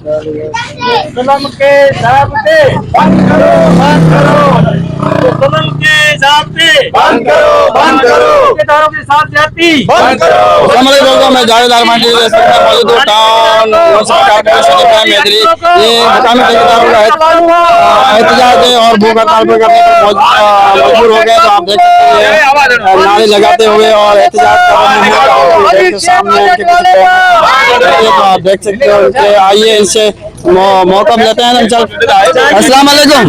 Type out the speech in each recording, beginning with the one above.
सनम के ज़ाब्ते बंद करो, बंद करो। सनम के ज़ाब्ते बंद करो, बंद करो। ठेकेदारों के साथ ज्यादती बंद करो। दोस्तों, मैं जावेद आरमानी मौजूद हूँ टाउन मेदरी। ये मुकामी ठेकेदारों का एहतजाज है और भूख हड़ताल पर करने पर मजबूर हो गए। तो आप देख सकते हैं नारे लगाते हुए और एहतजाज कर रहे हैं सामने। तो आप देख सकते हो, आइए इनसे मौका लेते हैं। अस्सलाम वालेकुम।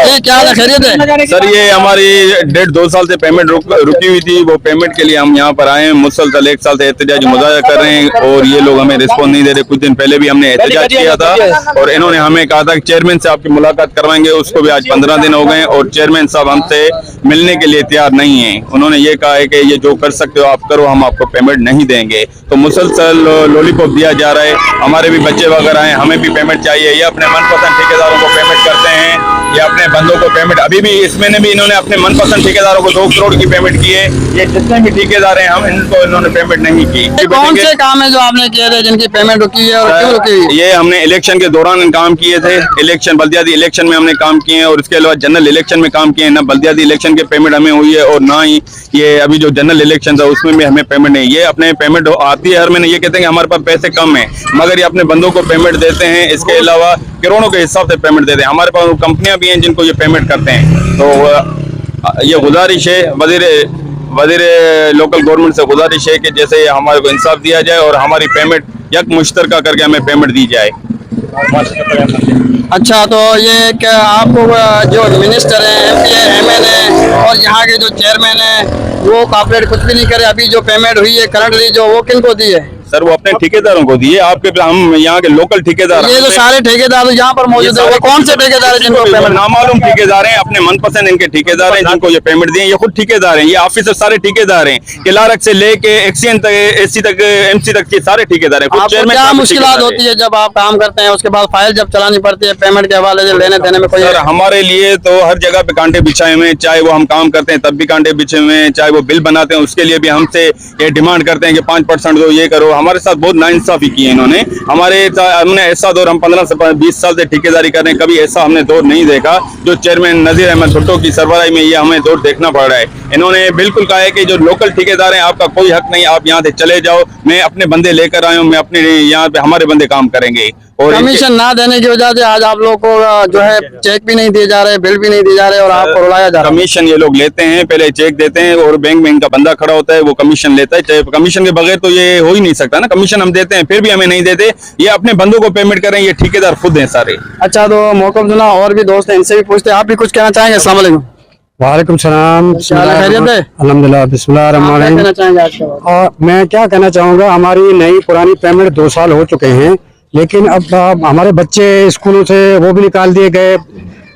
ये क्या खैरियत है सर? ये हमारी 1.5-2 साल से पेमेंट रुकी हुई थी। वो पेमेंट के लिए हम यहाँ पर आए हैं। मुसलसल 1 साल से एहतजाज मुजाहरा कर रहे हैं और ये लोग हमें रिस्पॉन्स नहीं दे रहे। कुछ दिन पहले भी हमने एहतजाज किया था और इन्होंने हमें कहा था कि चेयरमैन से आपकी मुलाकात करवाएंगे। उसको भी आज 15 दिन हो गए और चेयरमैन साहब हमसे मिलने के लिए तैयार नहीं है। उन्होंने ये कहा है कि ये जो कर सकते हो आप करो, हम आपको पेमेंट नहीं देंगे। तो मुसलसल लॉलीपॉप दिया जा रहा है। हमारे भी बच्चे वगैरह हैं, हमें भी पेमेंट चाहिए। ये अपने मनपसंद ठेकेदारों को पेमेंट करते हैं, ये अपने बंदों को पेमेंट। अभी भी इस महीने भी इन्होंने अपने मनपसंद ठेकेदारों को 2 करोड़ की पेमेंट की है। ये जितने भी ठेकेदार हैं, हम इनको इन्होंने पेमेंट नहीं की। कौन से काम है जो आपने किए थे जिनकी पेमेंट रुकी है और क्यों रुकी है? ये हमने इलेक्शन के दौरान काम किए थे। इलेक्शन बल्दियाती इलेक्शन में हमने काम किए हैं और उसके अलावा जनरल इलेक्शन में काम किए हैं। ना बल्दियाती इलेक्शन के पेमेंट हमें हुई है और ना ही ये अभी जो जनरल इलेक्शन था उसमें भी हमें पेमेंट नहीं। ये अपने पेमेंट आती है हर महीने। ये कहते हैं कि हमारे पास पैसे कम है, मगर ये अपने बंदों को पेमेंट देते हैं। इसके अलावा करोड़ों के हिसाब से पेमेंट देते हैं। हमारे पास कंपनियां भी हैं जिनको ये पेमेंट करते हैं। तो ये गुजारिश है वजीर लोकल गवर्नमेंट से गुजारिश है कि जैसे हमारे को इंसाफ दिया जाए और हमारी पेमेंट यक मुश्तरका करके हमें पेमेंट दी जाए। अच्छा, तो ये क्या आपको जो मिनिस्टर हैं, MP है, MN है और यहाँ के जो चेयरमैन है वो कॉर्पोरेट कुछ भी नहीं करे? अभी जो पेमेंट हुई है करंटली जो वो किनको दी है? सर वो अपने ठेकेदारों को दिए। आपके हम यहाँ के लोकल ठेकेदार, ये जो सारे ठेकेदार यहाँ पर मौजूद है वो कौन से ठेकेदार है जिनको पेमेंट? नामालूम ठेकेदार हैं, अपने मनपसंद इनके ठेकेदार हैं जिनको ये पेमेंट दिए। ये खुद ठेकेदार हैं, ये ऑफिसर सारे ठेकेदार हैं। क्लार्क से लेके एक्सीएन तक, AC तक, MC तक के सारे ठेकेदार हैं। आपको क्या मुश्किलात होती है जब आप काम करते हैं? उसके बाद फाइल जब चलानी पड़ती है पेमेंट के हवाले से लेने देने में कोई? सर हमारे लिए तो हर जगह पे कांटे बिछाए हुए हैं। चाहे वो हम काम करते हैं तब भी कांटे बिछे हुए हैं, चाहे वो बिल बनाते हैं उसके लिए भी हमसे ये डिमांड करते हैं कि 5% दो, ये करो। हमारे साथ बहुत नाइंसाफी की है इन्होंने। हमने ऐसा दौर, हम 15 से 20 साल से ठेकेदारी कर रहे हैं, कभी ऐसा हमने दौर नहीं देखा जो चेयरमैन नजीर अहमद भुट्टो की सरबराही में ये हमें दौर देखना पड़ रहा है। इन्होंने बिल्कुल कहा है कि जो लोकल ठेकेदार हैं आपका कोई हक नहीं, आप यहाँ से चले जाओ, मैं अपने बंदे लेकर आया हूँ, मैं अपने यहाँ पे हमारे बंदे काम करेंगे। और कमीशन ना देने की वजह से आज आप लोग को जो है चेक भी नहीं दिए जा रहे, बिल भी नहीं दिए जा रहे और आपको रुलाया जा रहा है। कमीशन ये लोग लेते हैं, पहले चेक देते हैं और बैंक में इनका बंदा खड़ा होता है, वो कमीशन लेता है। चाहे कमीशन के बगैर तो ये हो ही नहीं सकता ना। कमीशन हम देते हैं फिर भी हमें नहीं देते। ये अपने बंदों को पेमेंट करें, ये ठेकेदार खुद हैं सारे। अच्छा, तो मौका सुना और भी दोस्त हैं, इनसे भी पूछते हैं। आप भी कुछ कहना चाहेंगे? अस्सलाम वालेकुम। वालेकुम सलाम। अल्हम्दुलिल्लाह, बिस्मिल्लाह। और मैं क्या कहना चाहूँगा, हमारी नई पुरानी पेमेंट 2 साल हो चुके हैं, लेकिन अब हमारे बच्चे स्कूलों से वो भी निकाल दिए गए।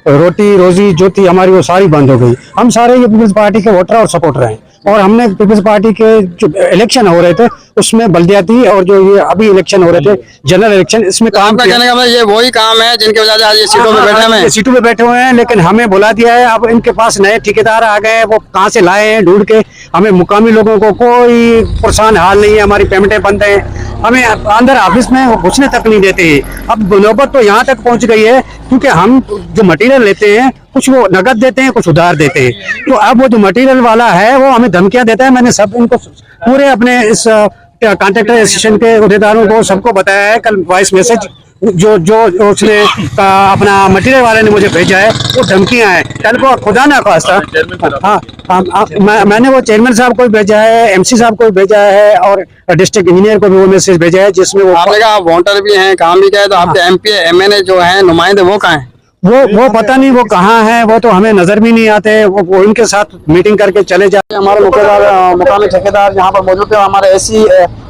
रोटी रोजी जो थी हमारी वो सारी बंद हो गई। हम सारे ये पीपल्स पार्टी के वोटर और सपोर्टर हैं और हमने पीपल्स पार्टी के जो इलेक्शन हो रहे थे उसमें बल्दियाती और जो ये अभी इलेक्शन हो रहे थे जनरल इलेक्शन, इसमें काम करने का मतलब ये वही काम है जिनकी वजह से आज ये सीटों पे बैठे हैं। सीटों पे बैठे हुए हैं, लेकिन हमें बुला दिया है। अब इनके पास नए ठेकेदार आ गए हैं, वो कहाँ से लाए हैं ढूंढ के। हमें मुकामी लोगों को कोई परेशान हाल नहीं है, हमारी पेमेंटें बंद हैं, हमें अंदर ऑफिस में घुसने तक नहीं देते हैं। अब नौबत तो यहाँ तक पहुँच गई है क्योंकि हम जो मटेरियल लेते हैं कुछ वो नगद देते हैं, कुछ उधार देते हैं। तो अब वो जो मटेरियल वाला है वो हमें धमकियां देता है। मैंने सब इनको पूरे अपने इस कॉन्ट्रैक्टर एसोसिएशन के अहदेदारों को सबको बताया है। कल वॉइस मैसेज जो उसने अपना मटेरियल वाले ने मुझे भेजा है वो धमकियां हैं। कल को खुदा ना खास्ता मैंने वो चेयरमैन साहब को भेजा है, MC साहब को भेजा है और डिस्ट्रिक्ट इंजीनियर को भी वो मैसेज भेजा है जिसमें वो आपने कहा वोटर भी हैं, काम भी किया है, तो आपके MP MN जो है नुमाइंदे वो कहाँ हैं? वो पता नहीं वो कहाँ है, वो तो हमें नजर भी नहीं आते। वो इनके साथ मीटिंग करके चले जाते। हमारे मुकामी ठेकेदार यहाँ पर मौजूद है, हमारे AC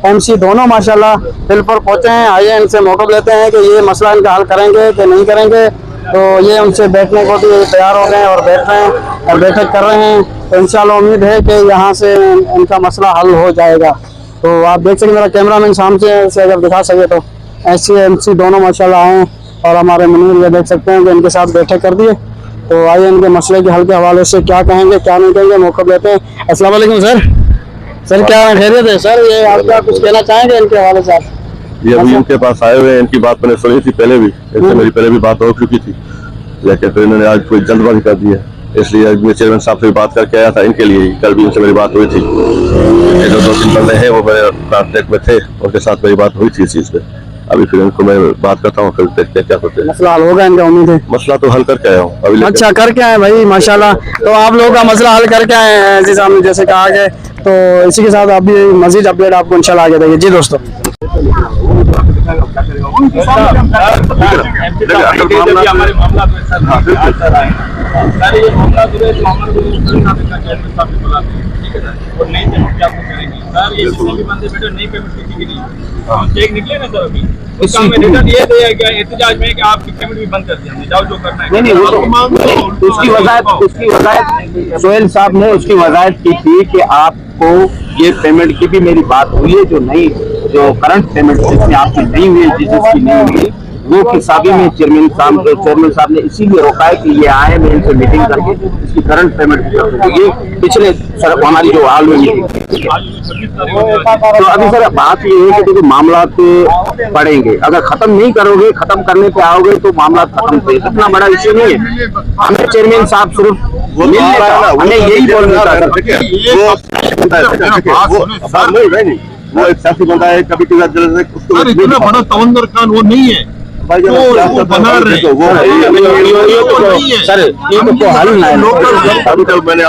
MC दोनों माशाल्लाह दिल पर पहुंचे हैं। आइए इनसे मौका लेते हैं कि ये मसला इनका हल करेंगे कि नहीं करेंगे। तो ये उनसे बैठने को भी तैयार हो गए और बैठ रहे हैं और बैठक कर रहे हैं। तो इंशाल्लाह उम्मीद है कि यहाँ से इनका मसला हल हो जाएगा। तो आप देख सकें, मेरा कैमरामैन सामने से अगर दिखा सके तो SC MC दोनों माशाल्लाह आए और हमारे मुनीर ये देख सकते हैं कि इनके साथ बैठक कर दिए। तो आइए इनके मसले के हल के हवाले से क्या कहेंगे क्या नहीं कहेंगे, मौका देते हैं। अस्सलाम वालेकुम सर। सर क्या खैरियत है सर? ये आपका कुछ कहना चाहेंगे इनके हवाले से आप? ये अभी इनके पास आए हुए हैं, इनकी बात मैंने सुनी थी पहले भी, इनसे मेरी पहले भी बात हो चुकी थी, लेकिन फिर इन्होंने आज कोई जल्दबाजी कर दी है, इसलिए मैं चेयरमैन साहब से भी बात करके आया था इनके लिए ही। कल भी इनसे मेरी बात हुई थी, ये जो 2-3 बंदे हैं वो मेरे कॉन्टेक्ट में थे, उनके साथ मेरी बात हुई थी इस चीज पे। अभी फिर इनको मैं बात करता हूँ, फिर देखते हैं क्या करते हैं। मसला हल होगा इनका, उम्मीद है? मसला तो हल करके आया हूँ अभी। अच्छा, करके आए भाई, माशाल्लाह। तो आप लोगों का मसला हल करके आए हैं जी साहब ने जैसे कहा गया। तो इसी के साथ आप भी मजीद अपडेट आपको इंशाल्लाह आगे देंगे जी दोस्तों। चेक निकले ना सर, अभी उस काम में रिटर्न ये दिया एहतजाज में कि आपकी पेमेंट भी बंद कर दिया हमने, जाओ जो करना है। नहीं, वो उसकी वजाहत सोहेल साहब ने उसकी वजाहत की थी कि आपको ये पेमेंट की भी मेरी बात हुई है, जो करंट पेमेंट जिसमें आपकी नहीं हुई, जिसकी नहीं हुई, वो हिसाबी में चेयरमैन साहब ने इसीलिए रोका है कि ये आए, मैं इनसे मीटिंग करके इसकी करंट पेमेंट तो ये पिछले सर हमारी जो हाल हुई थी। तो अभी सर बात ये है कि देखो मामला पड़ेंगे, अगर खत्म नहीं करोगे, खत्म करने पे आओगे तो मामला खत्म पे, इतना बड़ा इश्यू नहीं है। हमें चेयरमैन साहब सिर्फ मिलने का, हमें यही बोलना था वो एक सियासी बंदा है, कभी सर इतना बड़ा तवंदर खान वो नहीं है वो बना रहे सर, ये तो हल ना है। अभी कल मैंने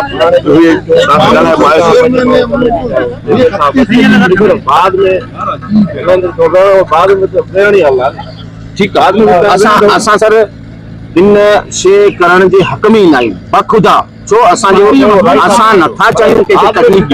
ठीक असां सर इन शइ करण जे हक़ में ईंदा आहियूं बख़ुदा, छो असां नथा चाहियूं कंहिंखे तकलीफ़।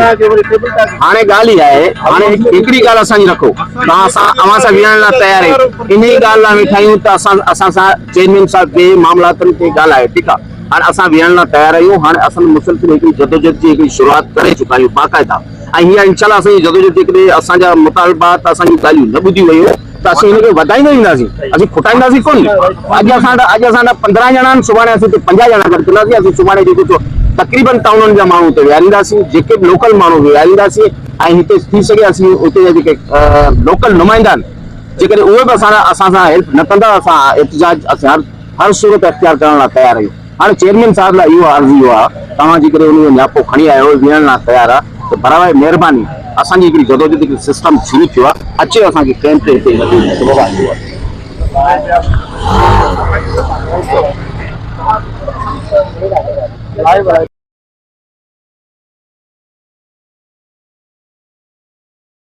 हाणे ॻाल्हि ई आहे, हाणे हिकिड़ी ॻाल्हि असांजी रखो, अवां सां विहण लाइ तयार आहियूं, इन ई ॻाल्हि लाइ वेठा आहियूं त असां सां चेयरमैन साहब जे मामलातनि ते ॻाल्हाए, ठीकु आहे। हाणे असां विहण लाइ तयार आहियूं। हाणे असां मुसलसिल हिकिड़ी जदोजहद जी हिकिड़ी शुरूआत करे चुका आहियूं बाक़ाइदा, ऐं हीअ इंशाल्लाह असांजी जदोजहद जेकॾहिं असांजा मुतालबात असांजी ॻाल्हियूं न ॿुधी वियूं त असीं हिनखे वधाईंदा ईंदासीं, असीं खुटाईंदासीं कोन। अॼु असां 15 ॼणा आहिनि, सुभाणे असीं 50 ॼणा करे कंदासीं। असीं सुभाणे जेको तक़रीबन टाउननि जा माण्हू हुते विहारींदासीं, जेके बि लोकल माण्हू विहारींदासीं, ऐं हिते थी सघे असीं उते जा जेके लोकल नुमाइंदा आहिनि, जेकॾहिं उहे बि असां सां हेल्प न कंदा, असां एहतजाज असां हर सूरत अख़्तियार करण लाइ तयार आहियूं। हाणे चेयरमैन साहब लाइ इहो अर्ज़ी आहे, तव्हां जेकॾहिं उन नियापो खणी आयो विहण लाइ तयार आहे त बराबर महिरबानी असांजी हिकिड़ी जदोजहद हिकिड़ी सिस्टम शुरू थियो आहे, अचे असांखे कैंप ते हिते